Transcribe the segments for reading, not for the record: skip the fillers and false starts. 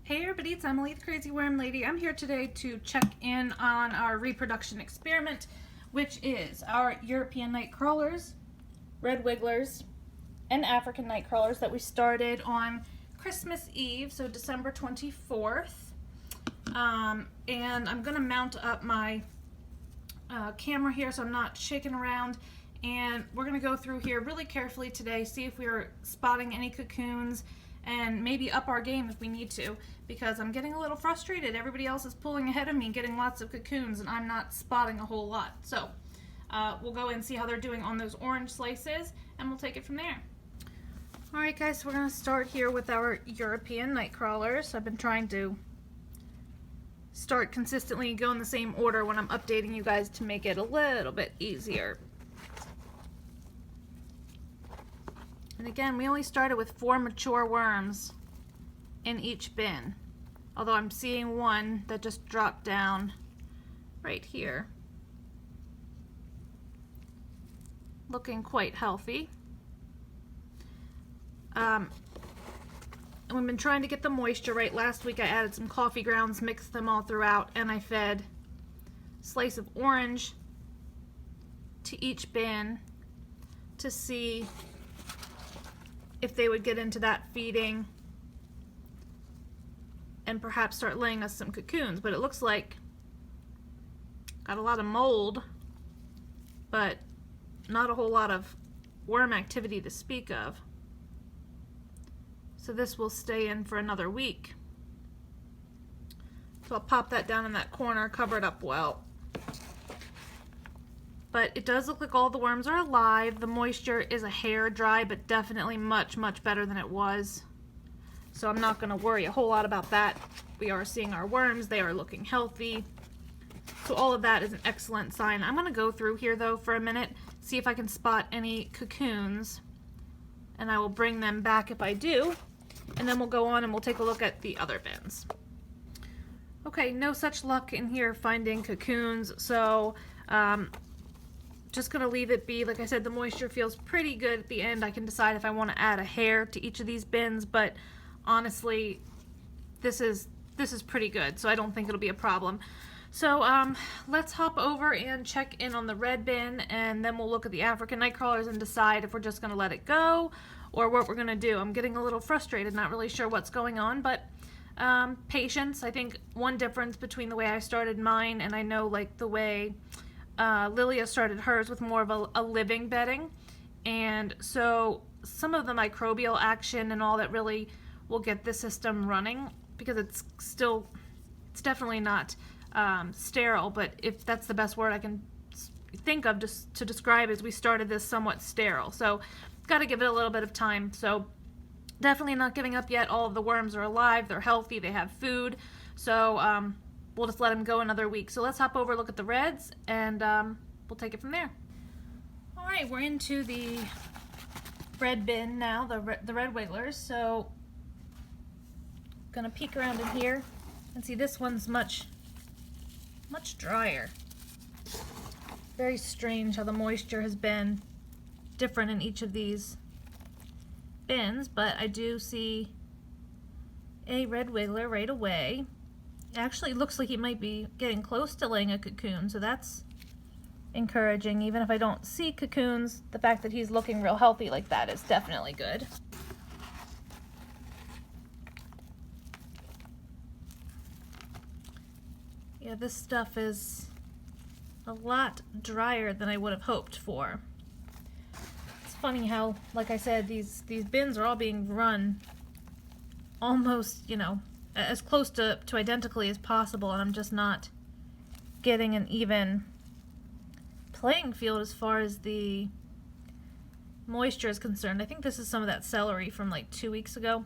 Hey everybody, it's Emily, the Crazy Worm Lady. I'm here today to check in on our reproduction experiment, which is our European night crawlers, red wigglers, and African night crawlers that we started on Christmas Eve, so December 24th. And I'm gonna mount up my camera here so I'm not shaking around, and we're gonna go through here really carefully today, see if we're spotting any cocoons, and maybe up our game if we need to, because I'm getting a little frustrated. Everybody else is pulling ahead of me, getting lots of cocoons, and I'm not spotting a whole lot. So we'll go and see how they're doing on those orange slices, and we'll take it from there. Alright guys, so we're going to start here with our European night crawlers. I've been trying to start consistently and go in the same order when I'm updating you guys to make it a little bit easier. And again, we only started with 4 mature worms in each bin. Although I'm seeing one that just dropped down right here. Looking quite healthy. And we've been trying to get the moisture right. Last week I added some coffee grounds, mixed them all throughout, and I fed a slice of orange to each bin to see if they would get into that feeding and perhaps start laying us some cocoons. But it looks like got a lot of mold, but not a whole lot of worm activity to speak of. So this will stay in for another week. So I'll pop that down in that corner, cover it up well. But it does look like all the worms are alive. The moisture is a hair dry, but definitely much, much better than it was. So I'm not going to worry a whole lot about that. We are seeing our worms. They are looking healthy. So all of that is an excellent sign. I'm going to go through here, though, for a minute, see if I can spot any cocoons. And I will bring them back if I do. And then we'll go on and we'll take a look at the other bins. Okay, no such luck in here finding cocoons. So, just gonna leave it be. Like I said, the moisture feels pretty good at the end. I can decide if I want to add a hair to each of these bins, but honestly, this is pretty good, so I don't think it'll be a problem. So let's hop over and check in on the red bin, and then we'll look at the African night crawlers and decide if we're just gonna let it go or what we're gonna do. I'm getting a little frustrated, not really sure what's going on, but patience. I think one difference between the way I started mine, and I know like the way Lilia started hers with more of a living bedding, and so some of the microbial action and all that really will get the system running, because it's definitely not sterile, but if that's the best word I can think of just to describe, is we started this somewhat sterile, so got to give it a little bit of time. So definitely not giving up yet. All of the worms are alive, they're healthy, they have food, so we'll just let them go another week. So let's hop over, look at the reds, and we'll take it from there. Alright, we're into the red bin now, the red wigglers. So gonna peek around in here and see this one's much drier. Very strange how the moisture has been different in each of these bins, but I do see a red wiggler right away. Actually, it looks like he might be getting close to laying a cocoon, so that's encouraging. Even if I don't see cocoons, the fact that he's looking real healthy like that is definitely good. Yeah, this stuff is a lot drier than I would have hoped for. It's funny how, like I said, these bins are all being run almost, you know, as close to identically as possible, and I'm just not getting an even playing field as far as the moisture is concerned. I think this is some of that celery from like 2 weeks ago.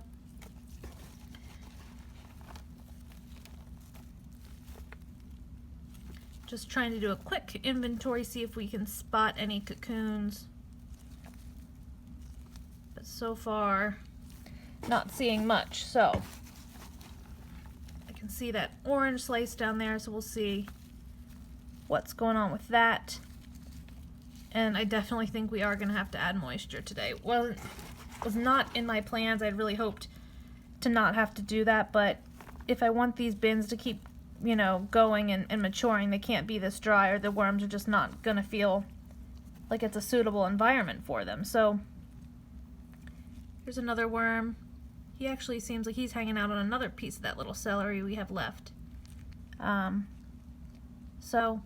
Just trying to do a quick inventory, see if we can spot any cocoons. But so far, not seeing much. So I can see that orange slice down there, so we'll see what's going on with that. And I definitely think we are going to have to add moisture today. Was not in my plans. I'd really hoped to not have to do that, but if I want these bins to keep, you know, going and maturing, they can't be this dry or the worms are just not gonna feel like it's a suitable environment for them. So here's another worm. He actually seems like he's hanging out on another piece of that little celery we have left. So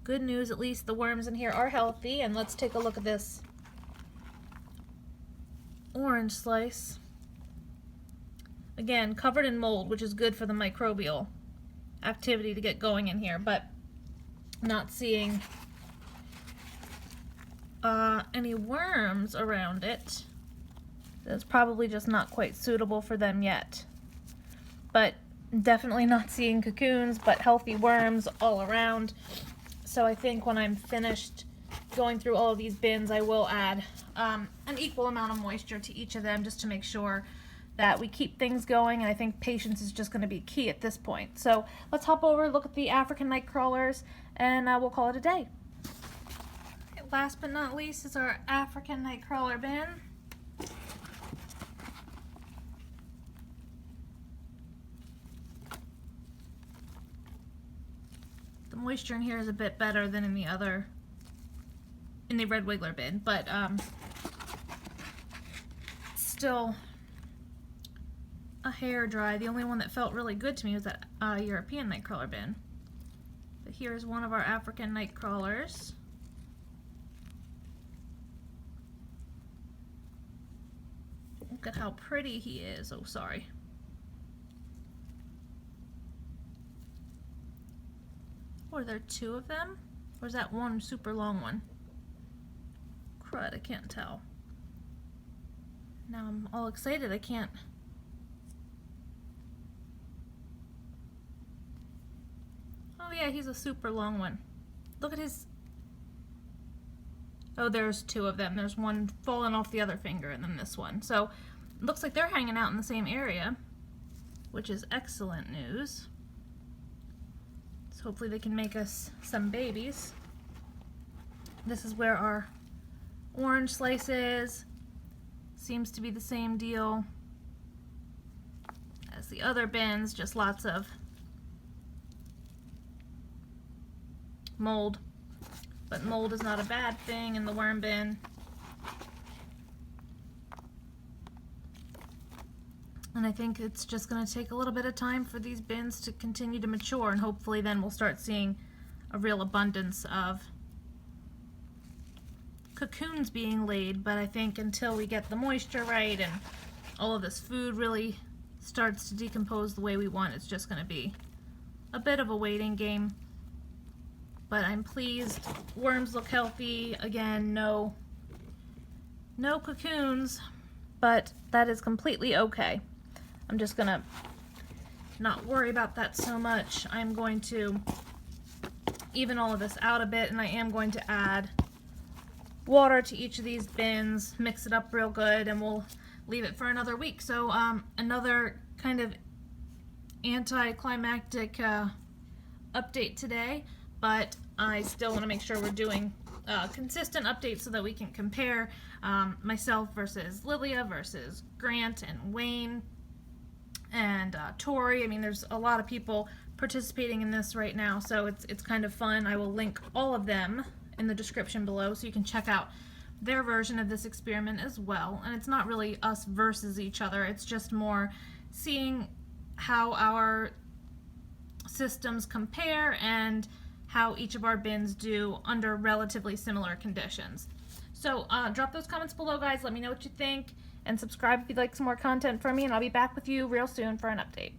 good news, at least the worms in here are healthy. And let's take a look at this orange slice. Again, covered in mold, which is good for the microbial activity to get going in here, but not seeing any worms around it. That's probably just not quite suitable for them yet. But definitely not seeing cocoons, but healthy worms all around. So I think when I'm finished going through all of these bins, I will add an equal amount of moisture to each of them just to make sure that we keep things going, and I think patience is just going to be key at this point. So let's hop over, look at the African night crawlers, and we'll call it a day. Last but not least is our African night crawler bin. The moisture in here is a bit better than in the red wiggler bin, but still a hair dry. The only one that felt really good to me was that European nightcrawler bin. But here's one of our African night crawlers. Look at how pretty he is. Oh, sorry. What, are there two of them? Or is that one super long one? Crud, I can't tell. Now I'm all excited, I can't. Oh yeah, he's a super long one. Look at his... Oh, there's two of them. There's one falling off the other finger and then this one. So, it looks like they're hanging out in the same area, which is excellent news. So hopefully they can make us some babies. This is where our orange slice is. Seems to be the same deal as the other bins, just lots of mold. But mold is not a bad thing in the worm bin. And I think it's just going to take a little bit of time for these bins to continue to mature, and hopefully then we'll start seeing a real abundance of cocoons being laid. But I think until we get the moisture right and all of this food really starts to decompose the way we want, it's just going to be a bit of a waiting game. But I'm pleased. Worms look healthy. Again, no cocoons, but that is completely okay. I'm just gonna not worry about that so much. I'm going to even all of this out a bit, and I am going to add water to each of these bins, mix it up real good, and we'll leave it for another week. So another kind of anticlimactic update today, but I still want to make sure we're doing consistent updates so that we can compare myself versus Lilia versus Grant and Wayne and Tori. I mean, there's a lot of people participating in this right now, so it's kind of fun. I will link all of them in the description below so you can check out their version of this experiment as well. And it's not really us versus each other, it's just more seeing how our systems compare and how each of our bins do under relatively similar conditions. So drop those comments below, guys. Let me know what you think, and subscribe if you'd like some more content from me, and I'll be back with you real soon for an update.